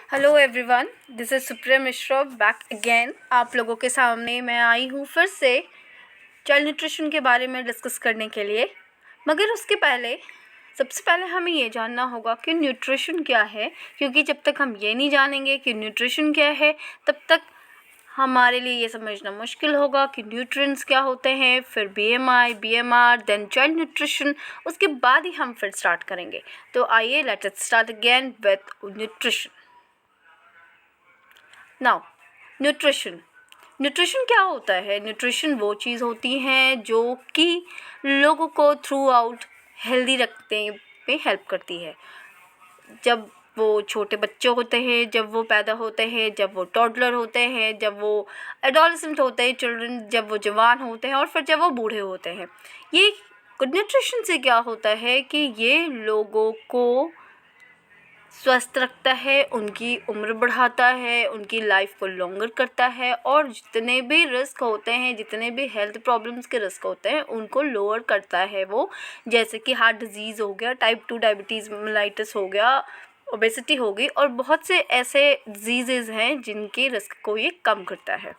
Hello everyone, this is Supriya Mishra back again. आप लोगों के सामने मैं आई हूँ फिर से चाइल्ड न्यूट्रिशन के बारे में डिस्कस करने के लिए। मगर उसके पहले सबसे पहले हमें ये जानना होगा कि न्यूट्रिशन क्या है, क्योंकि जब तक हम ये नहीं जानेंगे कि न्यूट्रिशन क्या है तब तक हमारे लिए ये समझना मुश्किल होगा कि न्यूट्रिएंट्स क्या होते हैं। फिर BMI, BMR, then child nutrition, उसके बाद ही हम फिर स्टार्ट करेंगे। तो आइए let us start again with nutrition. Now nutrition क्या होता है? न्यूट्रिशन वो चीज़ होती है जो कि लोगों को थ्रू आउट हेल्दी रखने में हेल्प करती है। जब वो छोटे बच्चे होते हैं, जब वो पैदा होते हैं, जब वो टॉडलर होते हैं, जब वो एडोलेसेंट होते हैं चिल्ड्रन, जब वो जवान होते हैं और फिर जब वो बूढ़े होते हैं। ये गुड न्यूट्रिशन से क्या होता है कि ये लोगों को स्वस्थ रखता है, उनकी उम्र बढ़ाता है, उनकी लाइफ को लॉन्गर करता है और जितने भी रिस्क होते हैं, जितने भी हेल्थ प्रॉब्लम्स के रिस्क होते हैं उनको लोअर करता है वो। जैसे कि हार्ट डिजीज़ हो गया, टाइप 2 डायबिटीज़ मेलाइटिस हो गया, ओबेसिटी हो गई और बहुत से ऐसे डिजीज़ेज़ हैं जिनके रिस्क को ये कम करता है।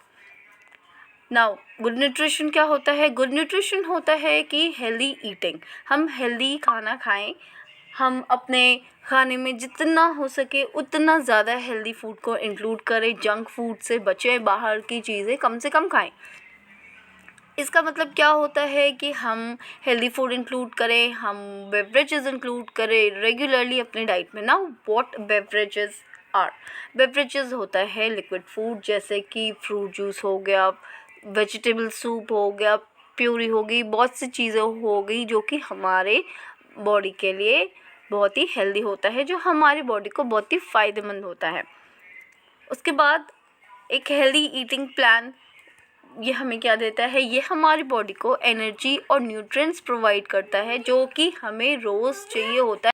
नाउ गुड न्यूट्रिशन क्या होता है? गुड न्यूट्रिशन होता है कि हेल्दी ईटिंग, हम हेल्दी खाना खाएं। हम अपने खाने में जितना हो सके उतना ज़्यादा हेल्दी फूड को इंक्लूड करें, जंक फूड से बचें, बाहर की चीज़ें कम से कम खाएं। इसका मतलब क्या होता है कि हम हेल्दी फूड इंक्लूड करें, हम बेवरेजेस इंक्लूड करें रेगुलरली अपने डाइट में। ना व्हाट बेवरेजेस आर? बेवरेजेस होता है लिक्विड फूड, जैसे कि फ्रूट जूस हो गया, वेजिटेबल सूप हो गया, प्यूरी हो गई, बहुत सी चीज़ें हो गई जो कि हमारे बॉडी के लिए बहुत ही हेल्दी होता है, जो हमारी बॉडी को बहुत ही फ़ायदेमंद होता है। उसके बाद एक हेल्दी ईटिंग प्लान ये हमें क्या देता है? ये हमारी बॉडी को एनर्जी और न्यूट्रिएंट्स प्रोवाइड करता है जो कि हमें रोज़ चाहिए होता है।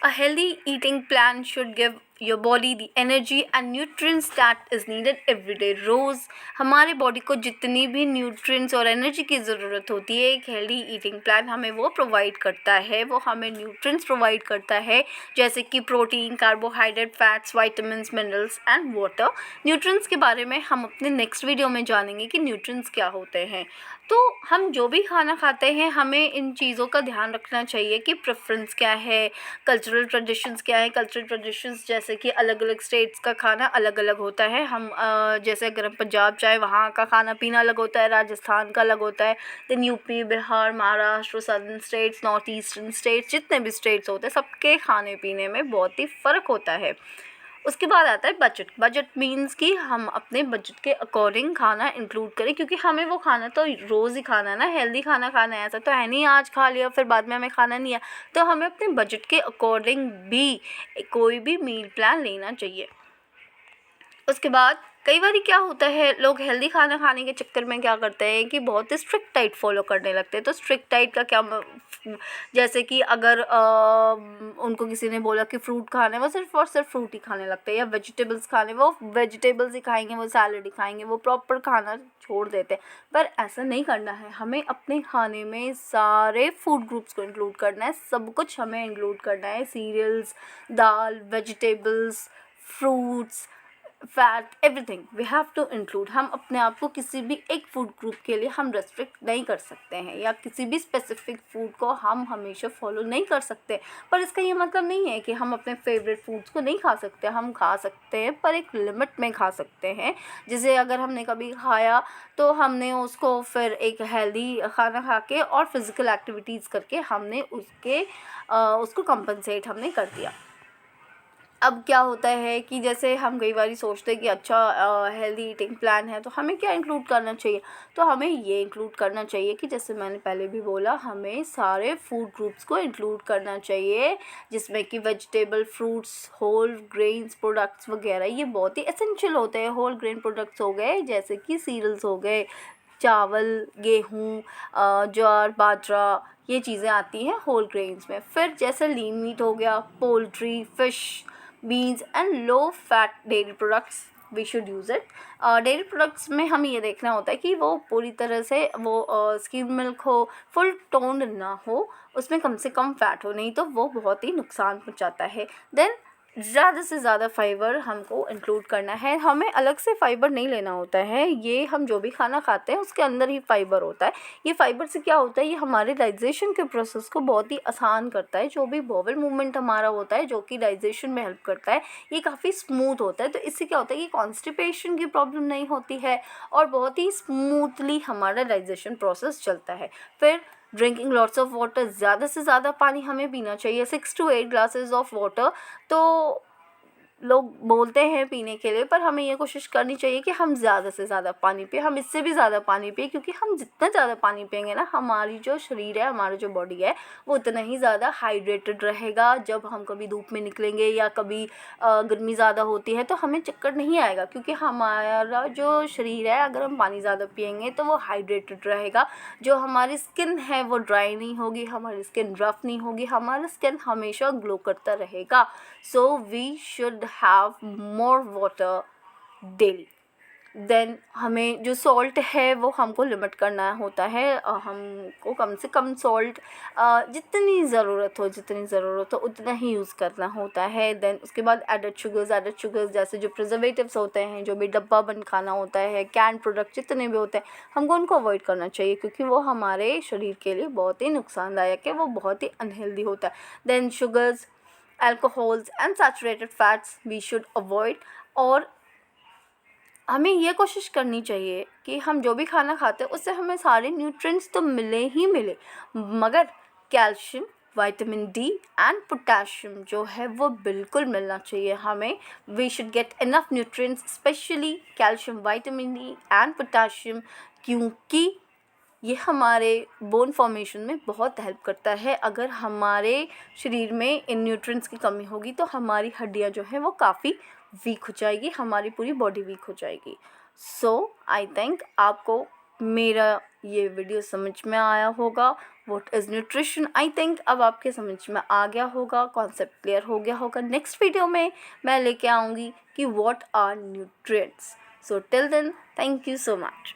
A healthy eating plan should give your body the energy and nutrients that is needed every day. रोज़ हमारे बॉडी को जितनी भी न्यूट्रिएंट्स और एनर्जी की ज़रूरत होती है, एक हेल्दी ईटिंग प्लान हमें वो प्रोवाइड करता है। वो हमें न्यूट्रिएंट्स प्रोवाइड करता है जैसे कि protein, carbohydrate, fats, vitamins, minerals and water. Nutrients के बारे में हम अपने नेक्स्ट वीडियो में जानेंगे कि न्यूट्रिएंट्स क्या होते हैं। तो हम जो भी खाना खाते हैं हमें इन चीज़ों का ध्यान रखना चाहिए कि प्रेफरेंस क्या है, कल्चरल ट्रेडिशंस क्या है। कल्चरल ट्रेडिशंस जैसे कि अलग अलग स्टेट्स का खाना अलग अलग होता है। हम जैसे अगर हम पंजाब जाए, वहाँ का खाना पीना अलग होता है, राजस्थान का अलग होता है, then UP, Bihar, Maharashtra, southern states, north eastern states, जितने भी स्टेट्स होते हैं सबके खाने पीने में बहुत ही फ़र्क होता है। उसके बाद आता है बजट। बजट मीन्स कि हम अपने बजट के अकॉर्डिंग खाना इंक्लूड करें, क्योंकि हमें वो खाना तो रोज़ ही खाना है ना, हेल्दी खाना खाना है। ऐसा तो है नहीं आज खा लिया फिर बाद में हमें खाना नहीं है। तो हमें अपने बजट के अकॉर्डिंग भी कोई भी मील प्लान लेना चाहिए। उसके बाद कई बार क्या होता है, लोग हेल्दी खाना खाने के चक्कर में क्या करते हैं कि बहुत स्ट्रिक्ट डाइट फॉलो करने लगते हैं। तो स्ट्रिक्ट डाइट का क्या जैसे कि अगर उनको किसी ने बोला कि फ्रूट खाना है, वो सिर्फ और सिर्फ फ्रूट ही खाने लगते हैं, या वेजिटेबल्स खाने, वो वेजिटेबल्स ही खाएंगे, वो सैलड ही खाएंगे, वो प्रॉपर खाना छोड़ देते हैं। पर ऐसा नहीं करना है, हमें अपने खाने में सारे फूड ग्रुप्स को इंक्लूड करना है, सब कुछ हमें इंक्लूड करना है। सीरियल्स, दाल, vegetables, fruits, fat, everything we have to include. हम अपने आप को किसी भी एक फूड ग्रुप के लिए हम रेस्ट्रिक्ट नहीं कर सकते हैं, या किसी भी स्पेसिफिक फूड को हम हमेशा फॉलो नहीं कर सकते। पर इसका ये मतलब नहीं है कि हम अपने फेवरेट फूड्स को नहीं खा सकते। हम खा सकते हैं पर एक लिमिट में खा सकते हैं। जैसे अगर हमने कभी खाया तो हमने उसको फिर एक हेल्दी खाना खा के और फिज़िकल एक्टिविटीज़ करके हमने उसको कंपनसेट हमने कर दिया। अब क्या होता है कि जैसे हम कई बार सोचते हैं कि अच्छा हेल्दी ईटिंग प्लान है तो हमें क्या इंक्लूड करना चाहिए। तो हमें ये इंक्लूड करना चाहिए कि जैसे मैंने पहले भी बोला, हमें सारे फूड ग्रुप्स को इंक्लूड करना चाहिए, जिसमें कि vegetable, fruits, whole grains products वगैरह ये बहुत ही एसेंशियल होते हैं। होल ग्रेन प्रोडक्ट्स हो गए जैसे कि सीरियल्स हो गए, चावल, गेहूँ, ज्वार, बाजरा, ये चीज़ें आती हैं होल ग्रेन्स में। फिर जैसे लीन मीट हो गया, poultry, fish, beans and low fat dairy products we should use it. Dairy products में हमें ये देखना होता है कि वो पूरी तरह से वो स्किम मिल्क हो, फुल टोन्ड ना हो, उसमें कम से कम फ़ैट हो, नहीं तो वो बहुत ही नुकसान पहुंचाता है। देन ज़्यादा से ज़्यादा फ़ाइबर हमको इंक्लूड करना है, हमें अलग से फ़ाइबर नहीं लेना होता है। ये हम जो भी खाना खाते हैं उसके अंदर ही फ़ाइबर होता है। ये फ़ाइबर से क्या होता है, ये हमारे डाइजेशन के प्रोसेस को बहुत ही आसान करता है। जो भी बॉवल मूवमेंट हमारा होता है जो कि डाइजेशन में हेल्प करता है, ये काफ़ी स्मूथ होता है। तो इससे क्या होता है कि कॉन्स्टिपेशन की प्रॉब्लम नहीं होती है और बहुत ही स्मूथली हमारा डाइजेशन प्रोसेस चलता है। फिर ड्रिंकिंग लॉट्स ऑफ वाटर, ज़्यादा से ज़्यादा पानी हमें पीना चाहिए, 6 to 8 ग्लासेस ऑफ वाटर। तो लोग बोलते हैं पीने के लिए, पर हमें ये कोशिश करनी चाहिए कि हम ज़्यादा से ज़्यादा पानी पिएं, हम इससे भी ज़्यादा पानी पिएं, क्योंकि हम जितना ज़्यादा पानी पिएंगे ना, हमारी जो शरीर है, हमारा जो बॉडी है, वो उतना ही ज़्यादा हाइड्रेटेड रहेगा। जब हम कभी धूप में निकलेंगे या कभी गर्मी ज़्यादा होती है तो हमें चक्कर नहीं आएगा, क्योंकि हमारा जो शरीर है, अगर हम पानी ज़्यादा पिएंगे तो वो हाइड्रेटेड रहेगा। जो हमारी स्किन है वो ड्राई नहीं होगी, हमारी स्किन रफ नहीं होगी, हमारा स्किन हमेशा ग्लो करता रहेगा। So we should have more water daily। Then हमें जो सॉल्ट है वो हमको लिमिट करना होता है। हमको कम से कम सॉल्ट जितनी ज़रूरत हो उतना ही यूज़ करना होता है। देन उसके बाद एडेड शुगर्स जैसे जो प्रिजर्वेटिव्स होते हैं, जो भी डब्बा बंद खाना होता है, कैन प्रोडक्ट जितने भी होते हैं, हमको उनको अवॉइड करना चाहिए, क्योंकि वो हमारे शरीर के लिए बहुत ही नुकसानदायक है, वो बहुत ही अनहेल्दी होता है। Then sugars, alcohols and saturated fats we should avoid। और हमें ये कोशिश करनी चाहिए कि हम जो भी खाना खाते हैं उससे हमें सारे न्यूट्रिएंट्स तो मिले ही मिले, मगर calcium, vitamin D and potassium जो है वो बिल्कुल मिलना चाहिए हमें। We should get enough nutrients, specially calcium, vitamin D and potassium, क्योंकि ये हमारे बोन फॉर्मेशन में बहुत हेल्प करता है। अगर हमारे शरीर में इन न्यूट्रिएंट्स की कमी होगी तो हमारी हड्डियाँ जो हैं वो काफ़ी वीक हो जाएगी, हमारी पूरी बॉडी वीक हो जाएगी। सो आई थिंक आपको मेरा ये वीडियो समझ में आया होगा। What is nutrition, I think अब आपके समझ में आ गया होगा, कॉन्सेप्ट क्लियर हो गया होगा। नेक्स्ट वीडियो में मैं लेके आऊँगी कि what are nutrients. So till then, thank you so much.